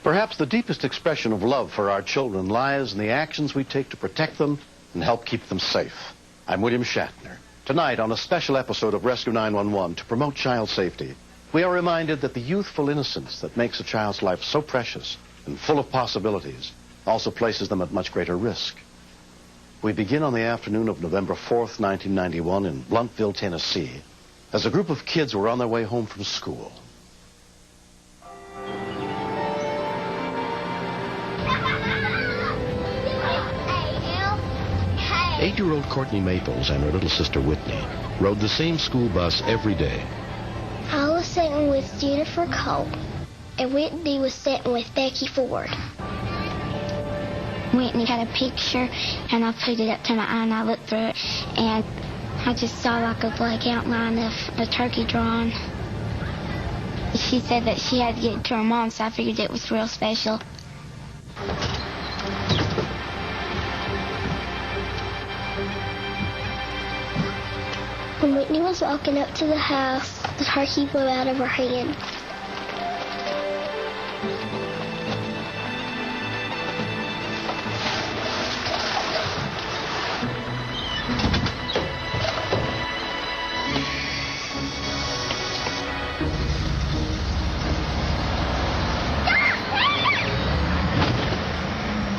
Perhaps the deepest expression of love for our children lies in the actions we take to protect them and help keep them safe. I'm William Shatner. Tonight, on a special episode of Rescue 911 to promote child safety, we are reminded that the youthful innocence that makes a child's life so precious and full of possibilities also places them at much greater risk. We begin on the afternoon of November 4th, 1991 in Blunteville, Tennessee, as a group of kids were on their way home from school. Eight-year-old Courtney Maples and her little sister Whitney rode the same school bus every day. I was sitting with Jennifer Cole, and Whitney was sitting with Becky Ford. Whitney had a picture, and I put it up to my eye, and I looked through it, and I just saw like a black outline of a turkey drawn. She said that she had to get it to her mom, so I figured it was real special. When Whitney was walking up to the house, the turkey blew out of her hand.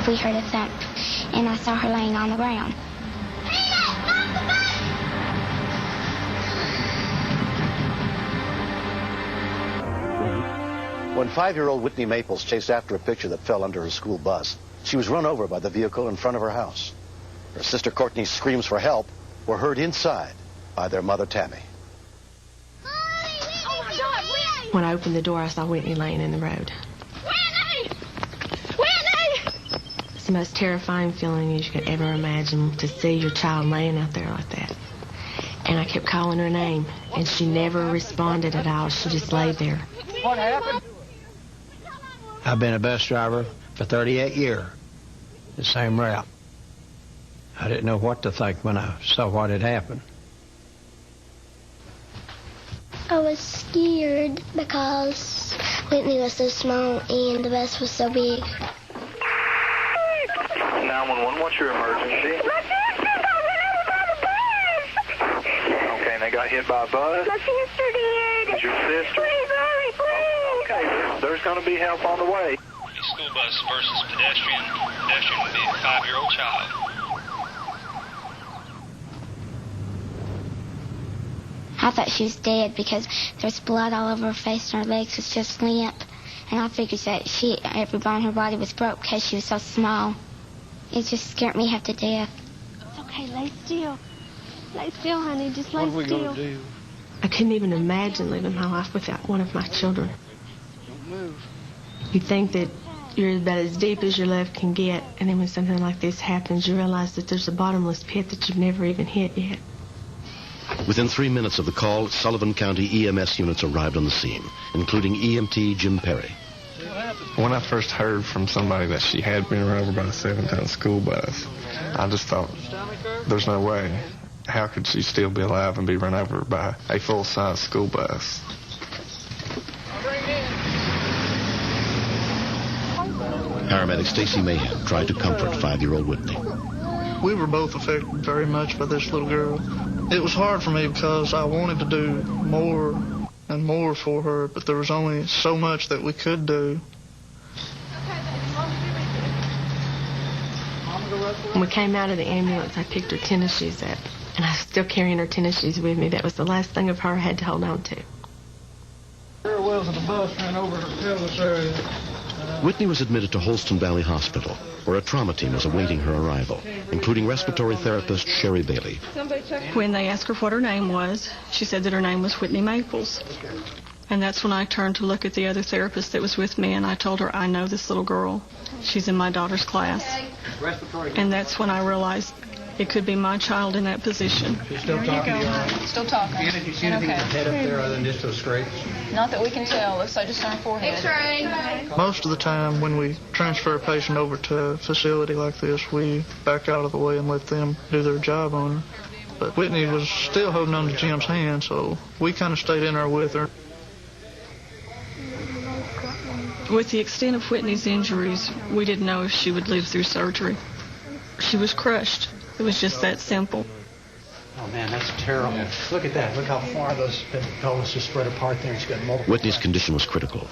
We heard a thump, and I saw her laying on the ground. When 5-year-old Whitney Maples chased after a picture that fell under her school bus, she was run over by the vehicle in front of her house. Her sister Courtney's screams for help were heard inside by their mother, Tammy. When I opened the door, I saw Whitney laying in the road. Whitney! Whitney! It's the most terrifying feeling you could ever imagine, to see your child laying out there like that. And I kept calling her name, and she never responded at all. She just laid there. What happened? I've been a bus driver for 38 years, the same route. I didn't know what to think when I saw what had happened. I was scared because Whitney was so small and the bus was so big. 911, what's your emergency? My sister got run over by the bus. Okay, and they got hit by a bus? My sister did. Is your sister? Please hurry, please. Okay, there's going to be help on the way. The school bus versus pedestrian. Pedestrian would be a 5-year-old child. I thought she was dead because there was blood all over her face and her legs was just limp. And I figured that every bone in her body was broke because she was so small. It just scared me half to death. It's okay, lay still. Lay still, honey, just lay still. What are we going to do? I couldn't even imagine living my life without one of my children. Don't move. You think that you're about as deep as your love can get, and then when something like this happens, you realize that there's a bottomless pit that you've never even hit yet. Within 3 minutes of the call, Sullivan County EMS units arrived on the scene, including EMT Jim Perry. When I first heard from somebody that she had been run over by a 7-ton school bus, I just thought, there's no way. How could she still be alive and be run over by a full-size school bus? Paramedic Stacy Mayhem tried to comfort 5-year-old Whitney. We were both affected very much by this little girl. It was hard for me because I wanted to do more and more for her, but there was only so much that we could do. When we came out of the ambulance, I picked her tennis shoes up, and I was still carrying her tennis shoes with me. That was the last thing of her I had to hold on to. Very well as the bus ran over her pelvis area. Whitney was admitted to Holston Valley Hospital, where a trauma team was awaiting her arrival, including respiratory therapist Sherry Bailey. When they asked her what her name was, she said that her name was Whitney Maples. And that's when I turned to look at the other therapist that was with me, and I told her, I know this little girl. She's in my daughter's class. And that's when I realized it could be my child in that position. Still talking. Still talking. If you see anything with the head up there other than just a scrape? Not that we can tell. Looks like just on her forehead. Most of the time when we transfer a patient over to a facility like this, we back out of the way and let them do their job on her. But Whitney was still holding on to Jim's hand, so we kind of stayed in there with her. With the extent of Whitney's injuries, we didn't know if she would live through surgery. She was crushed. It was just that simple. Oh, man, that's terrible. Look at that. Look how far those pelvis are spread apart there. She's got multiple. Whitney's condition was critical.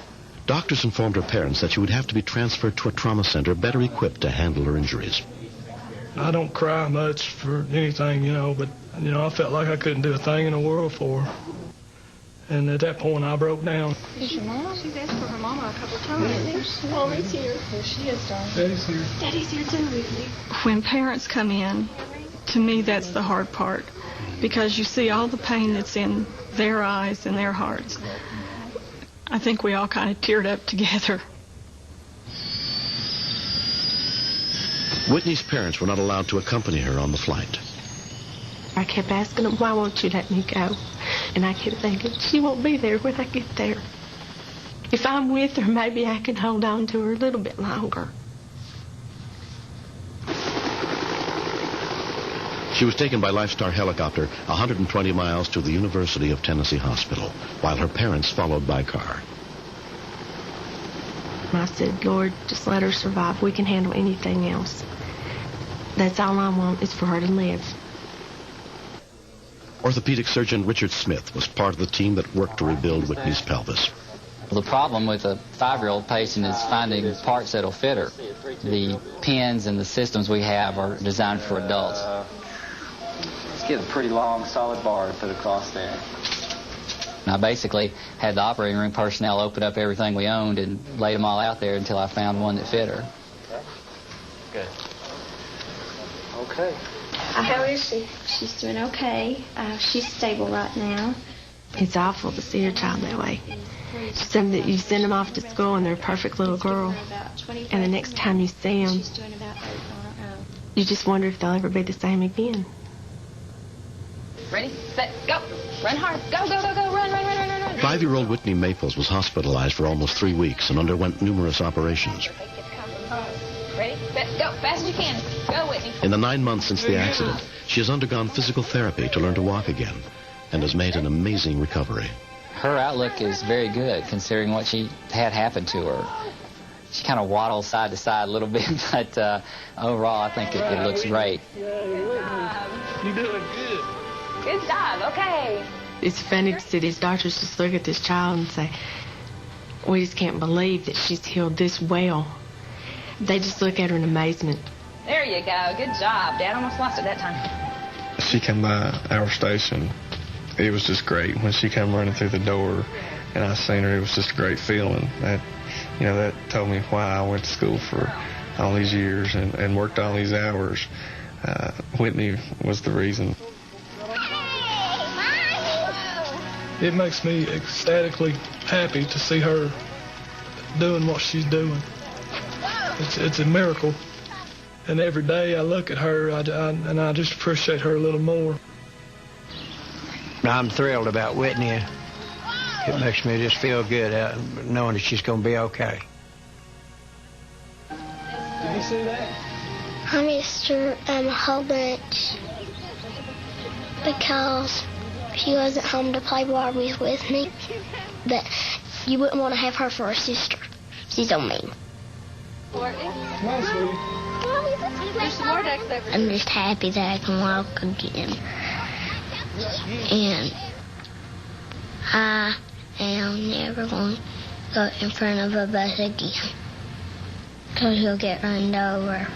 Doctors informed her parents that she would have to be transferred to a trauma center better equipped to handle her injuries. I don't cry much for anything, but, I felt like I couldn't do a thing in the world for her. And at that point, I broke down. Is your mom? She's asked for her mama a couple times. Mommy's here. There she is, darling. Daddy's here. Daddy's here too with me. When parents come in, to me that's the hard part, because you see all the pain that's in their eyes and their hearts. I think we all kind of teared up together. Whitney's parents were not allowed to accompany her on the flight. I kept asking them, why won't you let me go? And I kept thinking, she won't be there when I get there. If I'm with her, maybe I can hold on to her a little bit longer. She was taken by Lifestar helicopter 120 miles to the University of Tennessee Hospital, while her parents followed by car. I said, Lord, just let her survive. We can handle anything else. That's all I want, is for her to live. Orthopedic surgeon Richard Smith was part of the team that worked to rebuild Whitney's pelvis. The problem with a 5-year-old patient is finding parts that'll fit her. The pins and the systems we have are designed for adults. Let's get a pretty long, solid bar to put across there. I basically had the operating room personnel open up everything we owned and laid them all out there until I found one that fit her. Good. Okay. How is she? She's doing okay. She's stable right now. It's awful to see your child that way. Some that you send them off to school and they're a perfect little girl, and the next time you see them, you just wonder if they'll ever be the same again. Ready, set, go. Run hard. Go, go, go, go. Run, run, run, run, run. 5-year-old Whitney Maples was hospitalized for almost 3 weeks and underwent numerous operations. Ready, set, go. Fast as you can. Go, Whitney. In the 9 months since the accident, she has undergone physical therapy to learn to walk again and has made an amazing recovery. Her outlook is very good, considering what she had happen to her. She kind of waddles side to side a little bit, but overall, I think it looks great. You're doing good. Good job. Okay. It's funny to see these doctors just look at this child and say, we just can't believe that she's healed this well. They just look at her in amazement. There you go. Good job. Dad almost lost it that time. She came by our station. It was just great. When she came running through the door and I seen her, it was just a great feeling. That told me why I went to school for all these years and worked all these hours. Whitney was the reason. It makes me ecstatically happy to see her doing what she's doing. It's a miracle. And every day I look at her and I just appreciate her a little more. I'm thrilled about Whitney. It makes me just feel good knowing that she's going to be okay. Did you see that? I missed her a whole bunch because she wasn't home to play Barbies with me. But you wouldn't want to have her for a sister. She's so mean. I'm just happy that I can walk again. And I am never going to go in front of a bus again, because you'll get run over.